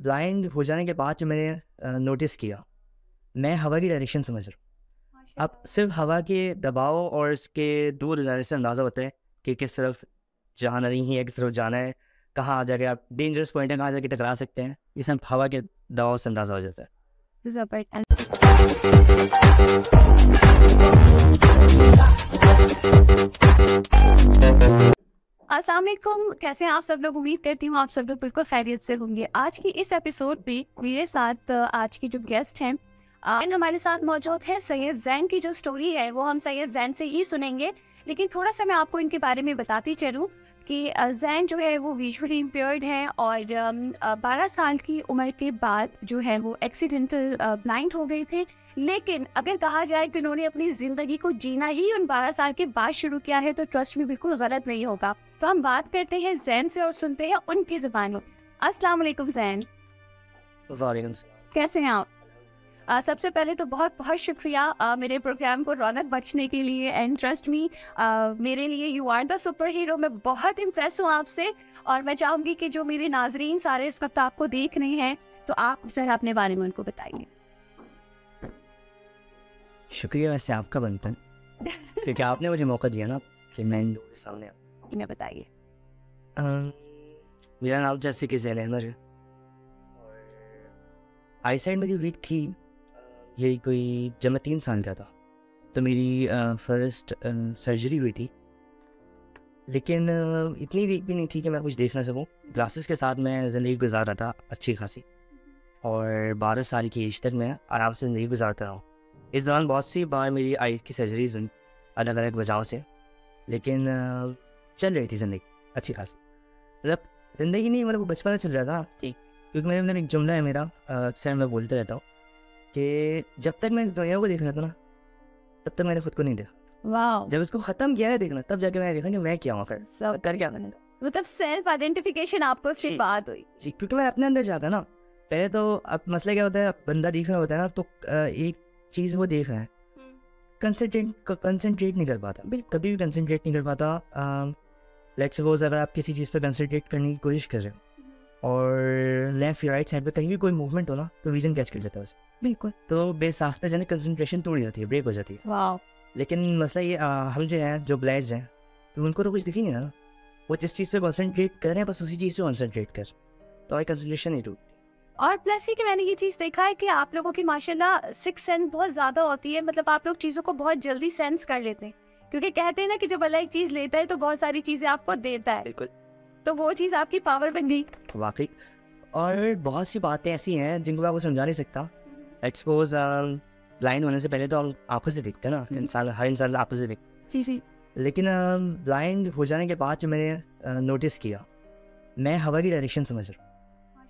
Blind हो जाने के बाद जो मैंने नोटिस किया, मैं हवा की डायरेक्शन समझ रहा हूँ। अब सिर्फ हवा के दबाव और इसके दूर हो जाने से अंदाज़ा होता है कि किस तरफ जाना नहीं है, किस तरफ जाना है, कहाँ आ जाके आप डेंजरस पॉइंट है, कहाँ जाके टकरा सकते हैं। ये सब हवा के दबाव से अंदाज़ा हो जाता है। अस्सलाम वालेकुम, कैसे हैं आप सब लोग। उम्मीद करती हूँ आप सब लोग बिल्कुल खैरियत से होंगे। आज की इस एपिसोड पे मेरे साथ आज की जो गेस्ट हैं हमारे साथ मौजूद है सैयद जैन। की जो स्टोरी है वो हम सैयद जैन से ही सुनेंगे, लेकिन थोड़ा सा मैं आपको इनके बारे में बताती चलूँ कि जैन जो है वो विजुअली इम्पेयर्ड है और 12 साल की उम्र के बाद जो है वो एक्सीडेंटल ब्लाइंड हो गए थे। लेकिन अगर कहा जाए कि उन्होंने अपनी ज़िंदगी को जीना ही उन 12 साल के बाद शुरू किया है तो ट्रस्ट में बिल्कुल गलत नहीं होगा। तो हम बात करते हैं जैन से और सुनते हैं उनकी ज़ुबान में। अस्सलाम वालेकुम जैन, वालेकुम सलाम। कैसे हैं आप? सबसे पहले तो बहुत बहुत शुक्रिया मेरे प्रोग्राम को रौनक बख्शने के लिए। एंड ट्रस्ट मी, मेरे लिए you are the super hero. मैं बहुत इम्प्रेस हूँ आपसे और मैं चाहूँगी कि जो मेरे नाजरीन सारे इस वक्त आपको देख रहे हैं तो आप ज़रा अपने बारे में उनको बताइए। शुक्रिया वैसे आपका बनता है क्योंकि आपने मुझे मौका दिया ना कि मैं इन लोगों के सामने आऊं। इन्हें बताइए। मेरा नाम जैसे कि ज़ैन अहमद है और आई साइड मेरी वीक थी। यही कोई जब मैं 3 साल का था तो मेरी फर्स्ट सर्जरी हुई थी, लेकिन इतनी वीक भी नहीं थी कि मैं कुछ देख ना सकूं। ग्लासेस के साथ मैं ज़िंदगी गुजार रहा था अच्छी खासी, और 12 साल की एज तक मैं आराम से ज़िंदगी गुजारता रहा हूँ। इस दौरान बहुत सी बार मेरी आई की सर्जरीज हुई अलग अलग वजहों से, लेकिन चल रही थी ज़िंदगी अच्छी खासी। मतलब ज़िंदगी नहीं, मतलब बचपन चल रहा था ठीक। क्योंकि मेरे अंदर एक जुमला है मेरा, अक्सर मैं बोलते रहता हूँ कि जब तक मैं इस दुनिया को देख रहा था ना तब तक मैंने खुद को नहीं देखा। वाह। जब इसको ख़त्म किया है देखना तब जाके मैंने देखा कि मैं क्या हूँ, कर क्या करने का। मतलब सेल्फ आइडेंटिफिकेशन आपको उससे बात हुई जी, क्योंकि मैं अपने अंदर जाता ना। पहले तो अब मसला क्या होता है, बंदा देख रहा होता है ना तो एक चीज़ वो देख रहा है, कंसंट्रेट नहीं कर पाता, कभी भी कंसंट्रेट नहीं कर पाता। लेट्स सपोज अगर आप किसी चीज़ पर कंसंट्रेट करने की कोशिश कर रहे हो और लेफ्ट या राइट साइड पे कहीं भी कोई मूवमेंट हो ना तो विजन कैच कर लेता है उसे, बिल्कुल। तो बेसाख्ता जाने कंसंट्रेशन तोड़ जाती है, ब्रेक हो जाती है। वाह। लेकिन मसला ये हम जो हैं जो ब्लाइंड्स हैं तो उनको तो कुछ दिख ही नहीं ना। वो जिस चीज़ पे कंसंट्रेट कर रहे हैं बस उसी चीज़ पे कंसंट्रेट कर, तो आई कंसंट्रेशन नहीं टूट। और प्लस ही कि मैंने ये चीज़ देखा है कि आप लोगों की माशाल्लाह सिक्स सेंस बहुत ज़्यादा होती है। मतलब आप लोग चीज़ों को बहुत जल्दी सेंस कर लेते हैं, क्योंकि कहते हैं ना कि जब अल्लाह एक चीज़ लेता है तो बहुत सारी चीज़ें आपको देता है। बिल्कुल। तो वो चीज़ आपकी पावर बन गई वाकई। और बहुत सी बातें ऐसी हैं जिनको मैं आपको समझा नहीं सकता। लेट्स सपोज ब्लाइंड होने से पहले तो हम आंखों से दिखते हैं ना, इंसान, हर इंसान आंखों से दिखते। जी जी। लेकिन ब्लाइंड हो जाने के बाद जो मैंने नोटिस किया, मैं हवा की डायरेक्शन समझ रहा हूँ।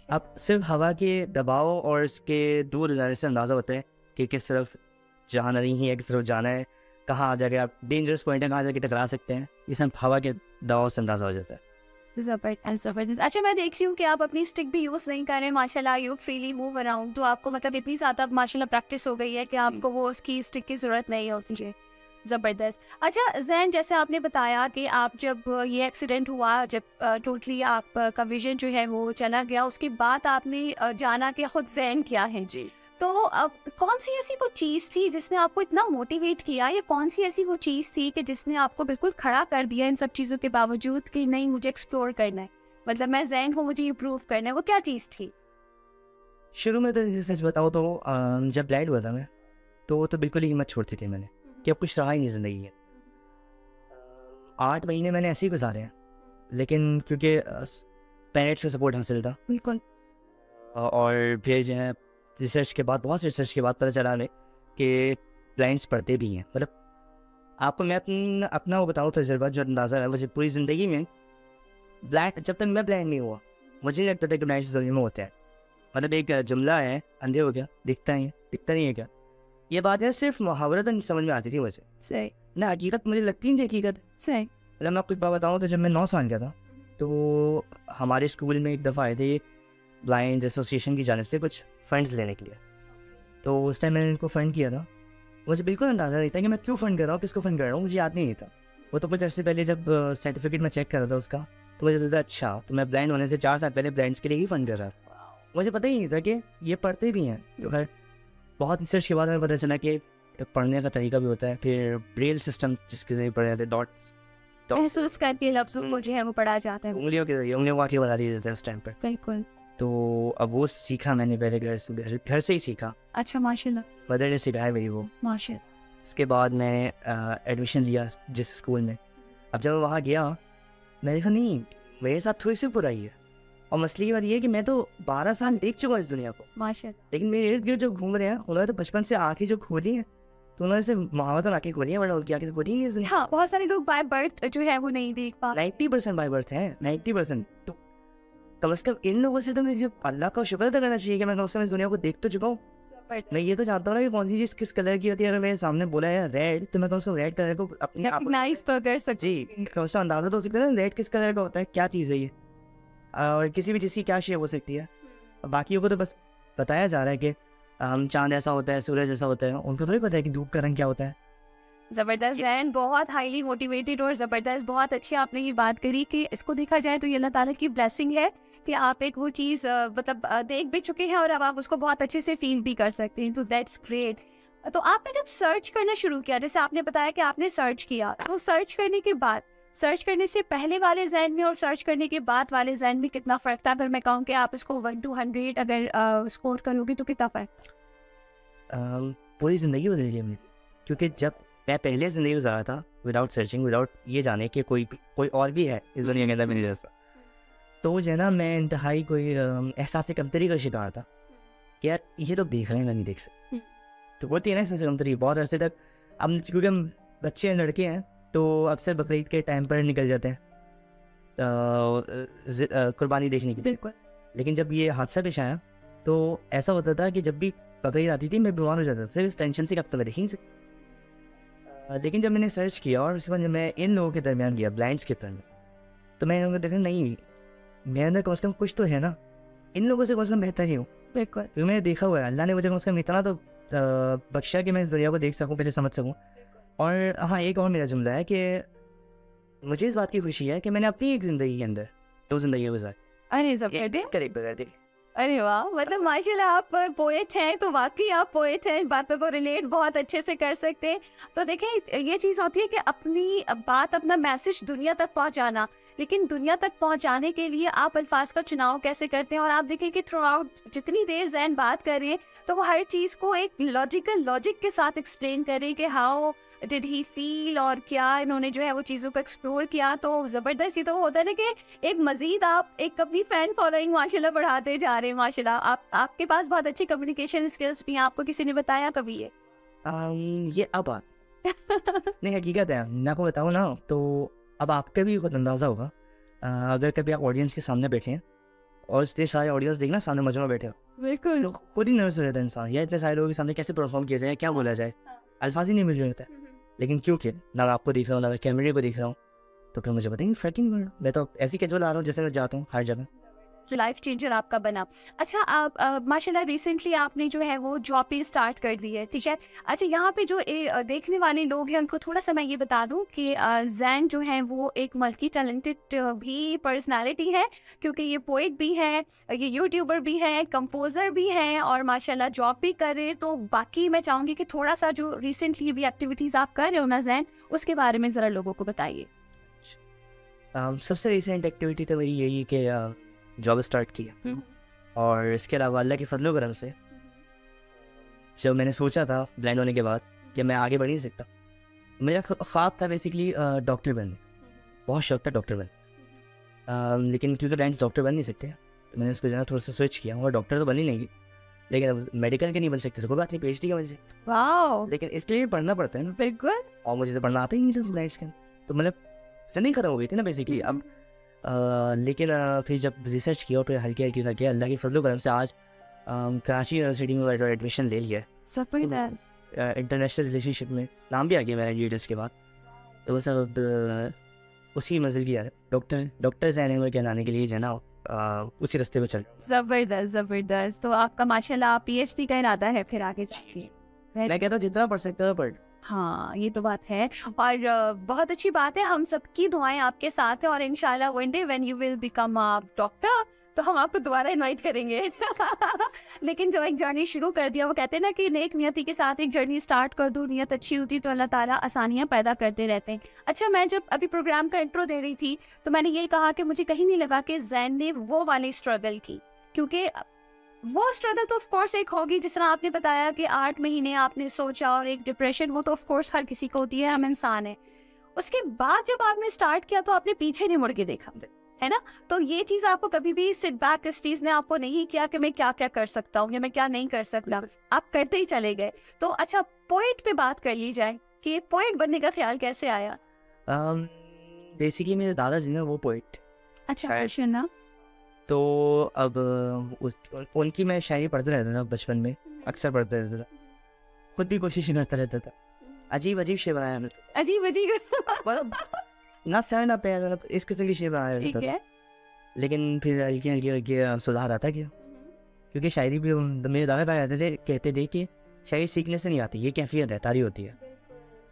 अब सिर्फ हवा के दबाव और इसके दूर हो जाने से अंदाज़ा होता है कि किस तरफ जाना नहीं है, किस तरफ जाना है, कहाँ आ जाके आप डेंजरस पॉइंट है, कहाँ जाके टकरा सकते हैं। ये सब हवा के दबाव से अंदाज़ा हो जाता है। जबरदस्त। अच्छा, मैं देख रही हूँ कि आप अपनी स्टिक भी यूज़ नहीं कर रहे माशाल्लाह, यू फ्रीली मूव अराउंड। तो आपको मतलब इतनी ज़्यादा माशाल्लाह प्रैक्टिस हो गई है कि आपको वो उसकी स्टिक की ज़रूरत नहीं होती है। ज़बरदस्त। अच्छा जैन, जैसे आपने बताया कि आप जब ये एक्सीडेंट हुआ, जब टोटली आपका विजन जो है वो चला गया, उसके बाद आपने जाना कि खुद जैन क्या है जी। तो अब कौन सी ऐसी वो चीज़ थी जिसने आपको इतना मोटिवेट किया, या कौन सी ऐसी वो चीज़ थी कि जिसने आपको बिल्कुल खड़ा कर दिया इन सब चीज़ों के बावजूद कि नहीं मुझे एक्सप्लोर करना है, मतलब मैं जैन हूँ, मुझे इम्प्रूव करना है। वो क्या चीज़ थी? शुरू में तो सच बताओ तो जब ब्लाइंड हुआ था मैं तो बिल्कुल ही हिम्मत छोड़ती थी मैंने कि अब कुछ रहा ही नहीं ज़िंदगी में। 8 महीने मैंने ऐसे ही गुजारे हैं, लेकिन क्योंकि पेरेंट्स का सपोर्ट हासिल था बिल्कुल। और फिर जो है रिसर्च के बाद, बहुत रिसर्च के बाद पता चला नहीं कि ब्लाइंड्स पढ़ते भी हैं। मतलब आपको मैं अपना वो बताऊँ तजुर्बा जो अंदाज़ा है, मुझे पूरी ज़िंदगी में ब्लाइंड, जब तक मैं ब्लाइंड नहीं हुआ मुझे नहीं लगता था कि ब्लाइंड्स दुनिया में होते हैं। मतलब एक जुमला है, अंधे हो गया दिखता ही है, दिखता नहीं है क्या। ये बात है सिर्फ मुहावरतन समझ में आती थी मुझे, सही ना हकीकत मुझे लगती नहीं थी हकीकत। सही। मतलब मैं आपको एक बात बताऊँ तो जब मैं 9 साल का था तो हमारे स्कूल में एक दफ़ा आए थे ब्लाइंड एसोसिएशन की जानिब से कुछ फंड्स लेने के लिए। तो उस टाइम मैंने इनको फ़ंड किया था। मुझे बिल्कुल अंदाज़ा नहीं था कि मैं क्यों फ़ंड कर रहा हूँ, किसको फ़ंड कर रहा हूँ, मुझे याद नहीं था। वो तो कुछ अर्से पहले जब सर्टिफिकेट में चेक कर रहा था उसका तो मुझे लगा अच्छा तो मैं ब्लाइंड होने से 4 साल पहले ब्लाइंड्स के लिए ही फ़ंड कर रहा था। मुझे पता ही नहीं था कि ये पढ़ते भी हैं। तो खैर बहुत रिसर्च के बाद हमें पता चला कि पढ़ने का तरीका भी होता है, फिर ब्रेल सिस्टम जिसके जरिए पढ़े जाते हैं, डॉट्स महसूस करके लफ्ज़ों को जो है वो पढ़ा जाता है। उंगलियों के जरिए, उंगलियों को आगे बढ़ा दिया जाता है उस टाइम पर। बिल्कुल। तो अब वो सीखा मैंने पहले घर से ही सीखा। अच्छा, माशाल्लाह मदर ने सिखाया मेरी वो। माशाल्लाह। उसके बाद मैं एडमिशन लिया जिस स्कूल में। अब जब मैं वहाँ गया मैं देखा नहीं मेरे साथ थोड़ी सी बुराई है, और मसले की बात ये है कि मैं तो 12 साल देख चुका हूँ इस दुनिया को, माशाल्लाह। लेकिन मेरे इर्द गिर्द जो घूम रहे हैं उन्होंने तो बचपन से आँखें जो खोली हैं, तो उन्होंने से महावतन आँखें खोली हैं, बट उनकी आँखें खोली नहीं है। हाँ, बहुत सारे लोग बाय बर्थ जो है वो नहीं देख पा। 90% बाय बर्थ है, 90%। तो कम से कम इन लोगों से तो मुझे अल्लाह का शुक्र अदा करना चाहिए कि मैं कम से कम इस दुनिया को देख तो चुका हूँ। मैं ये तो जानता हूँ ना कि कौन सी चीज़ किस कलर की होती है। अगर मेरे सामने बोला है रेड, तो मैं कम से कम रेड कलर को अपने आप नाइस कर सकते जी कम से कम अंदाजा तो हो सकता है ना रेड किस कलर का होता है, क्या चीज़ है ये, और किसी भी चीज़ की क्या शेप हो सकती है। बाकियों को तो बस बताया जा रहा है कि चांद ऐसा होता है, सूरज ऐसा होता है, उनको थोड़ी पता है कि धूप का रंग क्या होता है। ज़बरदस्त एंड बहुत हाईली मोटिवेटेड और ज़बरदस्त, बहुत अच्छी आपने ये बात करी कि इसको देखा जाए तो ये अल्लाह ताला की ब्लेसिंग है कि आप एक वो चीज़ मतलब देख भी चुके हैं और अब आप उसको बहुत अच्छे से फील भी कर सकते हैं, तो दैट्स ग्रेट। तो आपने जब सर्च करना शुरू किया, जैसे आपने बताया कि आपने सर्च किया, तो सर्च करने के बाद, सर्च करने से पहले वाले जहन में और सर्च करने के बाद वाले जहन में कितना फ़र्क था? अगर मैं कहूँ कि आप इसको 1 to 100 अगर स्कोर करोगे तो कितना फ़र्क? पूरी ज़िंदगी बदल गई मेरी, क्योंकि जब मैं पहले ज़िंदगी गुजारा था विदाउट सर्चिंग, विदाउट ये जाने कि कोई और भी है इस दुनिया के अंदर मेरे जैसा, तो जो है ना मैं इंतहाई कोई एहसास कमतरी का शिकार था कि यार ये तो देख रहे हैं, नहीं देख सकते। तो वो थी ना एहसास कमतरी बहुत अरसे तक। अब क्योंकि हम बच्चे हैं, लड़के हैं, तो अक्सर बकरीद के टाइम पर निकल जाते हैं कुर्बानी देखने के लिए। बिल्कुल। लेकिन जब ये हादसा पेश आया तो ऐसा होता था कि जब भी बकरीद आती थी मैं बीमार हो जाता था सिर्फ इस टेंशन से कि अब तो मैं देख ही नहीं सकता। लेकिन जब मैंने सर्च किया और उसके बाद जब मैं इन लोगों के दरमियान गया ब्लाइंड स्किपर में, तो मैं इन लोगों को देखा नहीं मेरे अंदर कम से कम कुछ तो है ना, इन लोगों से कम से कम बेहतर ही हूँ। बिल्कुल। क्योंकि मैंने देखा हुआ है, अल्लाह ने मुझे कम से कम इतना तो बख्शा कि मैं इस दुनिया को देख सकूँ, पहले समझ सकूँ। और हाँ, एक और मेरा जुमला है कि मुझे इस बात की खुशी है कि मैंने अपनी एक ज़िंदगी के अंदर 2 ज़िंदगी गुजारी। अरे ज़बरदस्त। करेक्ट बगैर। अरे वाह, मतलब माशाल्लाह आप पोएट हैं, तो वाकई आप पोएट हैं, बातों को रिलेट बहुत अच्छे से कर सकते हैं। तो देखें, ये चीज़ होती है कि अपनी बात, अपना मैसेज दुनिया तक पहुंचाना, लेकिन दुनिया तक पहुंचाने के लिए आप अल्फाज का चुनाव कैसे करते हैं। और आप देखें कि थ्रू आउट जितनी देर जैन बात कर रहे हैं, तो वो हर चीज़ को एक लॉजिक के साथ एक्सप्लेन करें कि हाउ डिड ही फील, और क्या इन्होंने जो है वो चीज़ों को एक्सप्लोर किया। तो ज़बरदस्त ही तो होता है ना कि एक मज़ीद आप एक अपनी फ़ैन फॉलोइंग माशाल्लाह बढ़ाते जा रहे हैं। माशाल्लाह आपके पास बहुत अच्छी कम्युनिकेशन स्किल्स भी हैं। आपको किसी ने बताया कभी ये अब नहीं हकीकत है, मैं आपको बताऊँ ना, तो अब आपका भी खुद अंदाज़ा होगा अगर कभी आप ऑडियंस के सामने बैठे हैं और इतने सारे ऑडियंस देखना सामने मजमा बैठे हो, बिल्कुल, तो खुद ही नर्वस हो जाता है इंसान, या इतने सारे लोगों के सामने कैसे परफॉर्म किया जाए, क्या बोला जाए, अल्फाज ही नहीं मिल रहे होता है। लेकिन क्योंकि ना मैं आपको दिख रहा हूँ, ना मैं कैमरे को दिख रहा हूँ, तो फिर मुझे पता नहीं फर्क ही नहीं पड़ रहा। मैं तो ऐसी कैजुअल आ रहा हूँ जैसे मैं जाता हूँ हर जगह। लाइफ चेंजर आपका बना। अच्छा, आप माशाल्लाह रिसेंटली आपने जो है वो जॉब पे स्टार्ट कर दी है, ठीक है। अच्छा, यहाँ पे जो देखने वाले लोग हैं उनको थोड़ा सा मैं ये बता दूं कि जैन जो है वो एक मल्टी टैलेंटेड भी पर्सनालिटी है, क्योंकि ये पोइट भी है, ये यूट्यूबर भी है, कंपोज़र भी है, और माशाल्लाह जॉब भी कर रहे। तो बाकी मैं चाहूँगी कि थोड़ा सा जो रिसेंटली भी एक्टिविटीज़ आप कर रहे हो ना जैन, उसके बारे में ज़रा लोगों को बताइए। सबसे रिसेंट एक्टिविटी तो मेरी यही कि जॉब स्टार्ट की, और इसके अलावा अल्लाह के फजलो करम से जब मैंने सोचा था ब्लाइंड होने के बाद कि मैं आगे बढ़ नहीं सकता, मेरा ख्वाब था बेसिकली डॉक्टर बनने, बहुत शौक था डॉक्टर बनने। लेकिन क्योंकि ब्लाइंड्स डॉक्टर बन नहीं सकते, तो मैंने उसको जो है थोड़ा सा स्विच किया, और डॉक्टर तो बन ही नहीं, लेकिन अब मेडिकल के नहीं बन सकते तो कोई बात नहीं, PhD का बन सकते। वाओ, लेकिन इसके लिए पढ़ना पड़ता है ना। बिल्कुल। और मुझे तो पढ़ना आता ही नहीं था ब्लाइंड्स के, तो मतलब नहीं खत्म हो गई थी ना बेसिकली। अब लेकिन फिर जब रिसर्च किया और फिर हल्की हल्की करके अल्लाह की फजल करम से आज कराची यूनिवर्सिटी में एडमिशन ले लिया है, इंटरनेशनल रिलेशनशिप में नाम भी आ गया मेरा यूएस के बाद। तो वो सब उसी मंजिल की यार डॉक्टर जैन के लाने के लिए जो है ना उसी रास्ते पे चल। ज़बरदस्त। तो आपका माशाल्लाह PhD का इरादा है फिर आगे जाके? मैं कहता हूँ जितना पढ़ सकते हो पढ़। हाँ, ये तो बात है, और बहुत अच्छी बात है। हम सबकी दुआएं आपके साथ हैं, और इंशाल्लाह one day when you will become a doctor, तो हम आपको दोबारा इनवाइट करेंगे। लेकिन जो एक जर्नी शुरू कर दिया, वो कहते हैं ना कि नेक नियति के साथ एक जर्नी स्टार्ट कर दो, नियत अच्छी होती तो अल्लाह ताला आसानियाँ पैदा करते रहते हैं। अच्छा, मैं जब अभी प्रोग्राम का इंट्रो दे रही थी तो मैंने यही कहा कि मुझे कहीं नहीं लगा कि ज़ैन ने वो वाली स्ट्रगल की, क्योंकि वो स्ट्रगल तो ऑफ कोर्स एक होगी, जिस तरह आपने बताया कि 8 महीने आपने सोचा, और एक डिप्रेशन, वो तो ऑफ कोर्स हर किसी को होती है, हम इंसान है। उसके बाद जब आपने स्टार्ट किया तो आपने पीछे नहीं मुड़ के देखा, है ना? तो ये चीज़ आपको कभी भी सिट बैक इस चीज़ ने आपको नहीं किया कि मैं क्या क्या कर सकता हूँ या मैं क्या नहीं कर सकता, आप करते ही चले गए। तो अच्छा, पोइट पे बात कर ली जाए कि पोइट बनने का ख्याल कैसे आया? बेसिकली मेरे दादाजी ने वो पोइट। अच्छा ना। तो अब उनकी मैं शायरी पढ़ता रहता था बचपन में, अक्सर पढ़ता रहता था, खुद भी कोशिश करता रहता था। अजीब अजीब शेर बनाया हमने, अजीब ना फैन ना पैर, मतलब इस किस्म की शेर बनाया रहता था। लेकिन फिर हल्की हल्की सुधार आता गया, क्योंकि शायरी भी मेरे दादा कहते थे कि शायरी सीखने से नहीं आती, ये कैफियत है, तारी होती है।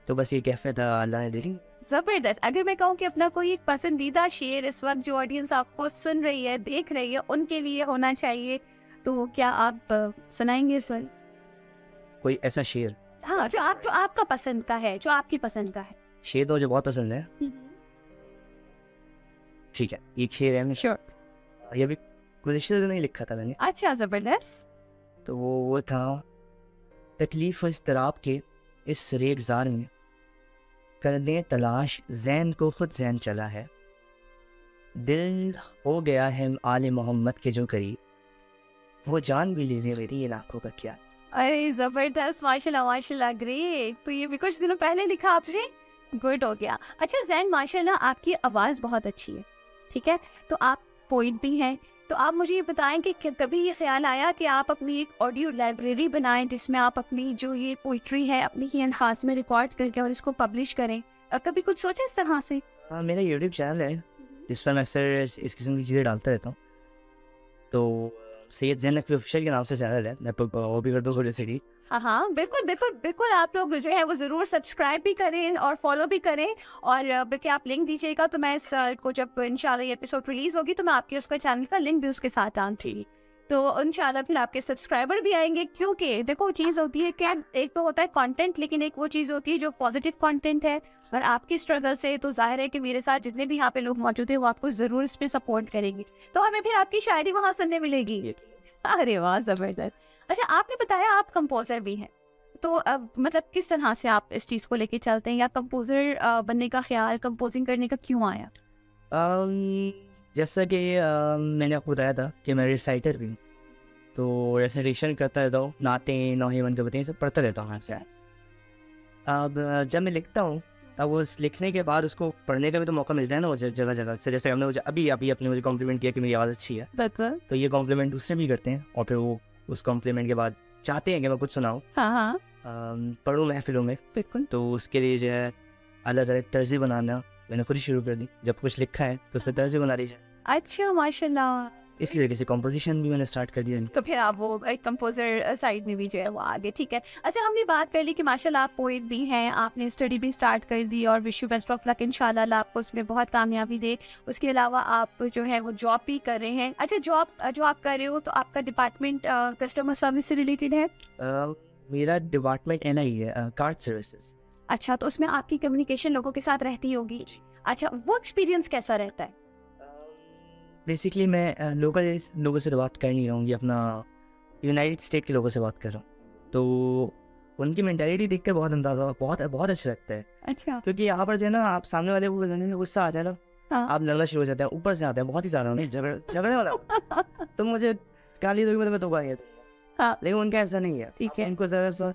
तो बस ये कैफियत अल्लाह ने दी। जबरदस्त। अगर मैं कहूँ कि अपना कोई एक पसंदीदा शेर इस वक्त जो ऑडियंस आपको सुन रही है, देख रही है, उनके लिए होना चाहिए, तो क्या आप सुनाएंगे सर? कोई ऐसा शेर? हाँ, जो आपका पसंद का है, जो आपकी पसंद का है। शेर तो मुझे बहुत पसंद है। ठीक है, एक शेर है, श्योर। ये भी गुज़िश्ता नहीं लिखा था मैंने। अच्छा, जबरदस्त। तो वो था, तकलीफ इज़्तिराब के इस रेगज़ार में कर दें तलाश, ज़ैन को खुद ज़ैन चला है, दिल हो गया है आले मोहम्मद के जो करीब, वो जान भी ले ले मेरी इन आँखों का क्या। अरे जबरदस्त, माशाल्लाह माशाल्लाह, ग्रेट। तो ये भी कुछ दिनों पहले लिखा आपने, गुड हो गया। अच्छा ज़ैन, माशाल्लाह आपकी आवाज़ बहुत अच्छी है, ठीक है, तो आप पोइट भी हैं, तो आप मुझे ये बताएं कि कभी ये ख्याल आया कि आप अपनी एक ऑडियो लाइब्रेरी बनाएं जिसमें आप अपनी जो ये पोइट्री है अपनी ही अल्फाज में रिकॉर्ड करके और इसको पब्लिश करें? कभी कुछ सोचा इस तरह से? हाँ, मेरा यूट्यूब चैनल है जिस पर मैं अक्सर इस किस्म की चीज़ें डालता रहता हूँ। तो सैयद ज़ैन नकवी ऑफिशियल के नाम से चैनल है, मैं वो भी कर दूँ थोड़ी सी। हाँ, बिल्कुल बिल्कुल बिल्कुल, आप लोग जो है वो ज़रूर सब्सक्राइब भी करें और फॉलो भी करें, और बल्कि आप लिंक दीजिएगा तो मैं इस को जब इंशाल्लाह ये एपिसोड रिलीज़ होगी तो मैं आपके उसका चैनल का लिंक भी उसके साथ डालूंगी, तो इंशाल्लाह फिर आपके सब्सक्राइबर भी आएंगे। क्योंकि देखो चीज़ होती है क्या, एक तो होता है कंटेंट, लेकिन एक वो चीज़ होती है जो पॉजिटिव कंटेंट है, और आपकी स्ट्रगल से तो जाहिर है कि मेरे साथ जितने भी यहाँ पे लोग मौजूद हैं वो आपको ज़रूर इस पर सपोर्ट करेंगे, तो हमें फिर आपकी शायरी वहाँ सुनने मिलेगी। अरे वाह, ज़बरदस्त। अच्छा, आपने बताया आप कंपोज़र भी हैं, तो अब मतलब किस तरह से आप इस चीज़ को लेके चलते हैं, या कंपोज़र बनने का ख्याल, कंपोजिंग करने का क्यों आया? जैसा कि मैंने आपको बताया था कि मैं रिसाइटर भी हूँ, तो रेसिटेशन करता रहता हूँ, नाते नौहे मनकबतें सब पढ़ता रहता हूँ आपसे। अब जब मैं लिखता हूँ तब उस लिखने के बाद उसको पढ़ने का भी तो मौका मिलता है ना, वो जगह जगह से। जैसे हमने मुझे अभी अपने मुझे कॉम्प्लीमेंट किया कि मेरी आवाज़ अच्छी है, तो ये कॉम्प्लीमेंट दूसरे भी करते हैं, और फिर वो उस कॉम्प्लीमेंट के बाद चाहते हैं कि मैं कुछ सुनाऊँ, हाँ, पढ़ूँ महफिलों में। बिल्कुल। तो उसके लिए जो है अलग अलग तर्ज़ें बनाना मैंने खुद ही शुरू कर दी। जब कुछ लिखा है तो उसमें तर्ज़ें बना दी जाए। अच्छा, माशाल्लाह। इसी तरीके से कंपोजिशन भी मैंने स्टार्ट कर दिया। तो फिर आप वो एक कंपोजर साइड में भी जो है वो आगे, ठीक है। अच्छा, हमने बात कर ली कि माशाल्लाह आप पोइट भी हैं, आपने स्टडी भी स्टार्ट कर दी, और wish you best of luck, इंशाल्लाह अल्लाह आपको उसमें बहुत कामयाबी दे। उसके अलावा आप जो है वो जॉब भी कर रहे हैं। अच्छा, जॉब जो आप कर रहे हो तो आपका डिपार्टमेंट कस्टमर सर्विस से रिलेटेड है? मेरा डिपार्टमेंट NI है, कार्ड सर्विसेज। अच्छा, तो उसमें आपकी कम्युनिकेशन लोगों के साथ रहती होगी। अच्छा, वो एक्सपीरियंस कैसा रहता है? बेसिकली मैं लोकल लोगों से बात कर नहीं रहा हूँ, ये अपना यूनाइटेड स्टेट के लोगों से बात कर रहा हूँ, तो उनकी मेंटालिटी देख कर बहुत अंदाज़ा बहुत अच्छा लगता है। अच्छा, क्योंकि यहाँ पर जो है ना, आप सामने वाले को गुस्सा आ जाए ना, हाँ। आप लड़ना शुरू हो जाते हैं, ऊपर से आते हैं बहुत ही ज़्यादा, झगड़े वाला तो मुझे गाली दोगी तो मैं तो गाली, हाँ, लेकिन उनका ऐसा नहीं है, ठीक है। उनको ज़रा सा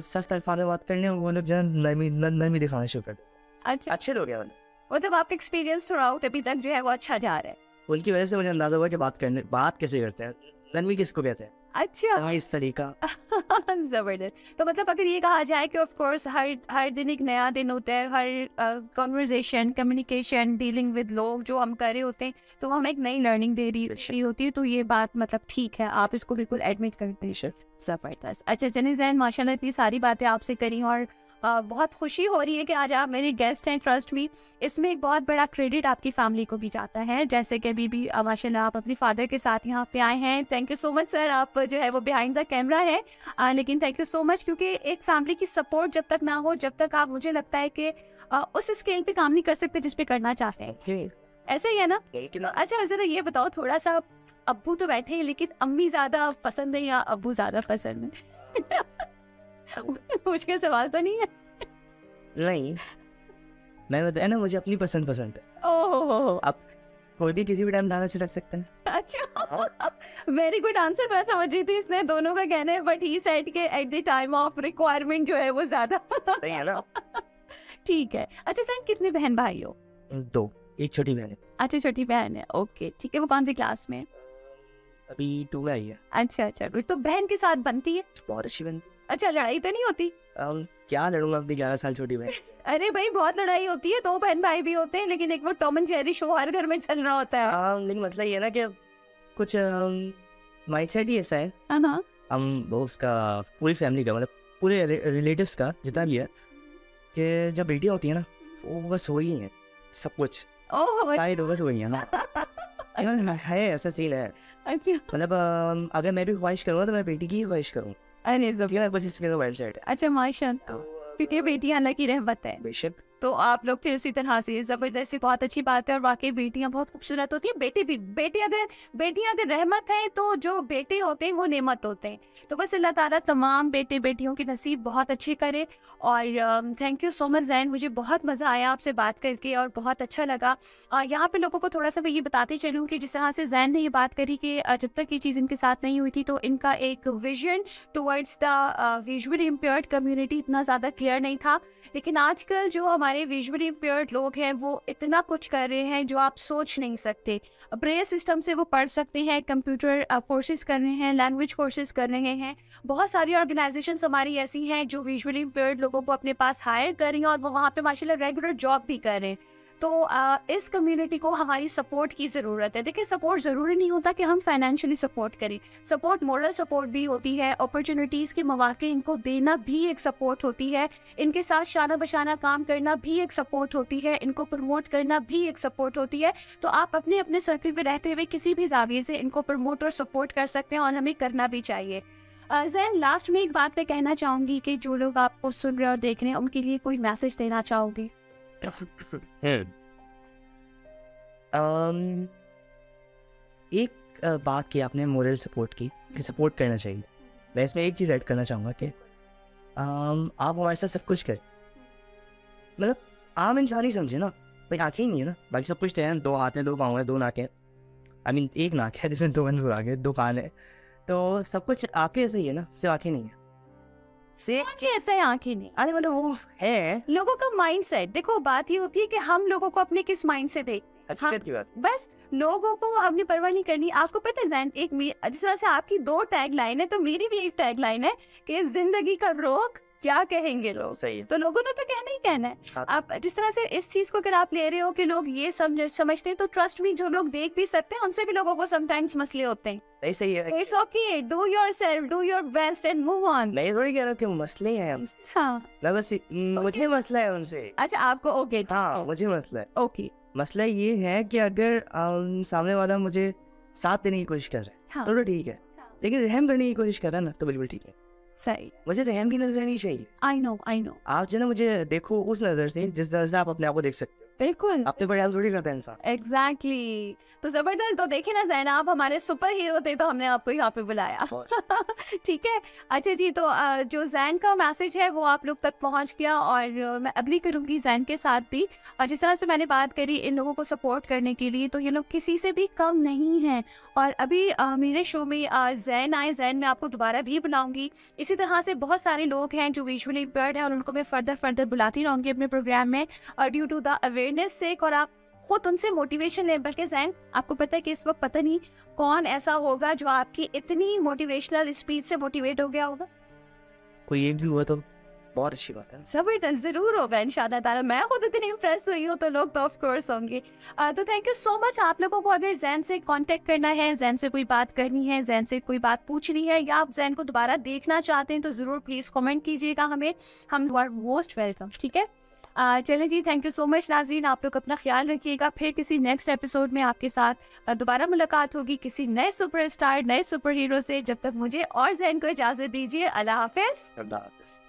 सख्त अल्फाज में बात करने, वो लोग जो है नरमी दिखाना शुरू कर देते। अच्छा, अच्छे लोग हैं मतलब आपका एक्सपीरियंस थ्रू आउट अभी तक जो है वो अच्छा जा रहा है। उनकी वजह से मुझे अंदाजा हुआ कि बात कैसे करते हैं, नरमी किसको कहते हैं। अच्छा, इस तरीका। जबरदस्त। तो मतलब अगर ये कहा जाए कि ऑफ कोर्स हर दिन एक नया दिन होता है, हर कॉन्वर्जेशन, कम्युनिकेशन, डीलिंग विद लोग जो हम कर रहे होते हैं, तो हमें एक नई लर्निंग दे रही होती है, तो ये बात मतलब ठीक है, आप इसको बिल्कुल एडमिट करते हैं। जबरदस्त। अच्छा, चलिए ज़ैन, माशाल्लाह इतनी सारी बातें आपसे करी, और बहुत खुशी हो रही है कि आज आप मेरे गेस्ट हैं, ट्रस्ट मी। इसमें एक बहुत बड़ा क्रेडिट आपकी फैमिली को भी जाता है, जैसे कि अभी भी माशाल्लाह आप अपने फादर के साथ यहाँ पे आए हैं। Thank you so much sir, आप जो है वो बिहाइंड द कैमरा है, लेकिन थैंक यू सो मच, क्योंकि एक फैमिली की सपोर्ट जब तक ना हो, जब तक आप, मुझे लगता है कि उस स्केल पे काम नहीं कर सकते जिस पे करना चाहते हैं। ऐसे ही है ना? अच्छा जरा ये बताओ थोड़ा सा, अब्बू तो बैठे हैं लेकिन अम्मी ज्यादा पसंद है या अब्बू ज्यादा पसंद है? मुश्किल सवाल तो नहीं है? नहीं, मैं बताया ना, मुझे अपनी पसंद है। ओह, आप कोई भी किसी भी टाइम दाना छिड़क सकते हैं। अच्छा, वेरी गुड आंसर। मैं समझ रही थी इसने दोनों का कहना है, बट ही सेड के at the time of requirement जो है वो ज्यादा सही है ना? ठीक है। अच्छा सर, कितने बहन भाई हो? 2, एक छोटी बहन है। अच्छा, छोटी बहन है, ओके ठीक है। वो कौन सी क्लास में? अभी 2 में आई है। अच्छा, गुड। तो बहन के साथ बनती है? बहुत अच्छी बहन। अच्छा, लड़ाई तो नहीं होती? क्या लड़ूंगा अपनी 11 साल छोटी बहन। अरे भाई, बहुत लड़ाई होती है, 2 बहन भाई भी होते हैं, लेकिन एक वो टॉम एंड जेरी शो हर घर में चल रहा होता है। लेकिन मसला ये है ना कि कुछ माइंडसेट ही ऐसा है, हाँ, हम उसका पूरी फैमिली का, मतलब पूरे रिलेटिव्स का जितना भी है, कि जब बेटियाँ होती है ना, वो बस वही है सब कुछ, ओह साइड बस वही है ना। है ऐसा सीन है। अच्छा, मतलब अगर मैं भी ख्वाहिश करूँगा तो मैं बेटी की ही ख्वाहिश करूँ। अरे जब, कुछ इसके माइंडसेट है। अच्छा माशाल्लाह, क्योंकि बेटियां अल्लाह की रहमत है। बेशक। तो आप लोग फिर उसी तरह से, जबरदस्ती, बहुत अच्छी बात है। और वाकई बेटियां बहुत खूबसूरत होती हैं, बेटे भी। बेटियां अगर रहमत है तो जो बेटे होते हैं वो नेमत होते हैं। तो बस अल्लाह ताला तमाम बेटे बेटियों की नसीब बहुत अच्छी करे। और thank you so much Jain, मुझे बहुत मज़ा आया आपसे बात करके और बहुत अच्छा लगा। यहाँ पे लोगों को थोड़ा सा मैं ये बताते चलूँ कि जिस तरह से जैन ने ये बात करी कि जब तक ये चीज़ इनके साथ नहीं हुई थी तो इनका एक vision towards the visually impaired community इतना ज़्यादा क्लियर नहीं था। लेकिन आजकल जो हमारे विजुअली इम्पेयर्ड लोग हैं वो इतना कुछ कर रहे हैं जो आप सोच नहीं सकते। ब्रेल सिस्टम से वो पढ़ सकते हैं, कंप्यूटर कोर्सेज कर रहे हैं, लैंग्वेज कोर्सेज कर रहे हैं। बहुत सारी ऑर्गेनाइजेशंस हमारी ऐसी हैं जो विजुअली इम्पेयर्ड लोगों को अपने पास हायर कर रही हैं और वो वहाँ पे माशाल्लाह रेगुलर जॉब भी कर रहे हैं। तो इस कम्युनिटी को हमारी सपोर्ट की ज़रूरत है। देखिए, सपोर्ट ज़रूरी नहीं होता कि हम फाइनेंशियली सपोर्ट करें, सपोर्ट मोरल सपोर्ट भी होती है, अपॉर्चुनिटीज़ के मौके इनको देना भी एक सपोर्ट होती है, इनके साथ शाना बशाना काम करना भी एक सपोर्ट होती है, इनको प्रमोट करना भी एक सपोर्ट होती है। तो आप अपने अपने सर्कल में रहते हुए किसी भी जाविये से इनको प्रमोट और सपोर्ट कर सकते हैं और हमें करना भी चाहिए। जैन, लास्ट में एक बात मैं कहना चाहूँगी कि जो लोग आपको सुन रहे और देख रहे हैं उनके लिए कोई मैसेज देना चाहोगी? एक बात की आपने मोरल सपोर्ट की कि सपोर्ट करना चाहिए। मैं इसमें एक चीज़ ऐड करना चाहूँगा कि आप हमारे साथ सब कुछ करें, मतलब आम इंसान ही समझे ना, भाई आँखें ही नहीं है ना, बाकी सब कुछ तो है। 2 हाथ हैं, 2 पाँव हैं, 2 नाक है, आई मीन 1 नाक है जिसमें 2 आगे 2 कान है, तो सब कुछ आँखें ऐसे ही है ना, सिर्फ आँखें नहीं है। ऐसा है, आंखें नहीं। अरे मतलब वो है लोगों का माइंड सेट। देखो, बात ये होती है कि हम लोगों को अपने किस माइंड से देख, हकीकत की बात। बस लोगों को अपनी परवाह नहीं करनी। आपको पता है जैन, एक जिस तरह से आपकी 2 टैग लाइन है तो मेरी भी एक टैग लाइन है कि जिंदगी का रोक क्या कहेंगे लोग। सही है। तो लोगों ने तो कहना ही कहना है। आप जिस तरह से इस चीज को अगर आप ले रहे हो कि लोग ये समझते हैं, तो ट्रस्ट मी, जो लोग देख भी सकते हैं उनसे भी लोगों को समटाइम्स मसले होते हैं। सही है। It's okay, do yourself, do your best and move on. मैं थोड़ी कह रहा हूँ कि मसले हैं हम। हाँ, बस मुझे मसला है उनसे। अच्छा आपको ओके। हाँ, मुझे मसला है। ओके, मसला ये है कि अगर सामने वाला मुझे साथ देने की कोशिश कर रहा है, हाँ, तो ठीक है, लेकिन रहम करने की कोशिश कर रहा है ना, तो बिल्कुल ठीक है। सही। मुझे रहम की नजर नहीं चाहिए। आई नो आप जो ना मुझे देखो उस नजर से जिस नजर से आप अपने आप को देख सकते हो। बिल्कुल, अपने बड़े आप थोड़ी करता है इंसान। एग्जैक्टली। तो जबरदस्त। तो देखिए ना जैन, आप हमारे सुपर हीरो थे तो हमने आपको यहाँ पे बुलाया। ठीक है। अच्छा जी, तो जो जैन का मैसेज है वो आप लोग तक पहुँच गया और मैं अग्री करूँगी जैन के साथ भी। और जिस तरह से मैंने बात करी इन लोगों को सपोर्ट करने के लिए, तो ये लोग किसी से भी कम नहीं हैं। और अभी मेरे शो में जैन आए, जैन मैं आपको दोबारा भी बुलाऊंगी। इसी तरह से बहुत सारे लोग हैं जो विजुअली इम्पेयर्ड हैं और उनको मैं फर्दर बुलाती रहूँगी अपने प्रोग्राम में ड्यू टू द अवेयरनेस सेक। और आप खुद उनसे मोटिवेशन लें। बल्कि जैन, आपको पता है कि इस वक्त पता नहीं कौन ऐसा होगा जो आपकी इतनी मोटिवेशनल स्पीच से मोटिवेट हो गया होगा। कोई एक भी हुआ तो बहुत अच्छी बात है। जबरदस्त, जरूर होगा इंशाल्लाह ताला। मैं खुद इतनी इम्प्रेस हुई हूँ तो लोग तो ऑफ कोर्स होंगे। तो थैंक यू सो मच। आप लोगों को अगर जैन से कांटेक्ट करना है, जैन से कोई बात करनी है, जैन से कोई बात पूछनी है, या आप जैन को दोबारा देखना चाहते हैं तो ज़रूर प्लीज़ कमेंट कीजिएगा हमें, हम आर मोस्ट वेलकम। ठीक है, चलें जी, थैंक यू सो मच नाज़रीन, आप लोग अपना ख्याल रखिएगा। फिर किसी नेक्स्ट एपिसोड में आपके साथ दोबारा मुलाकात होगी किसी नए सुपरस्टार, नए सुपर हीरो से। जब तक मुझे और जैन को इजाज़त दीजिए, अल्लाह हाफिज़। अल्लाह हाफिज़।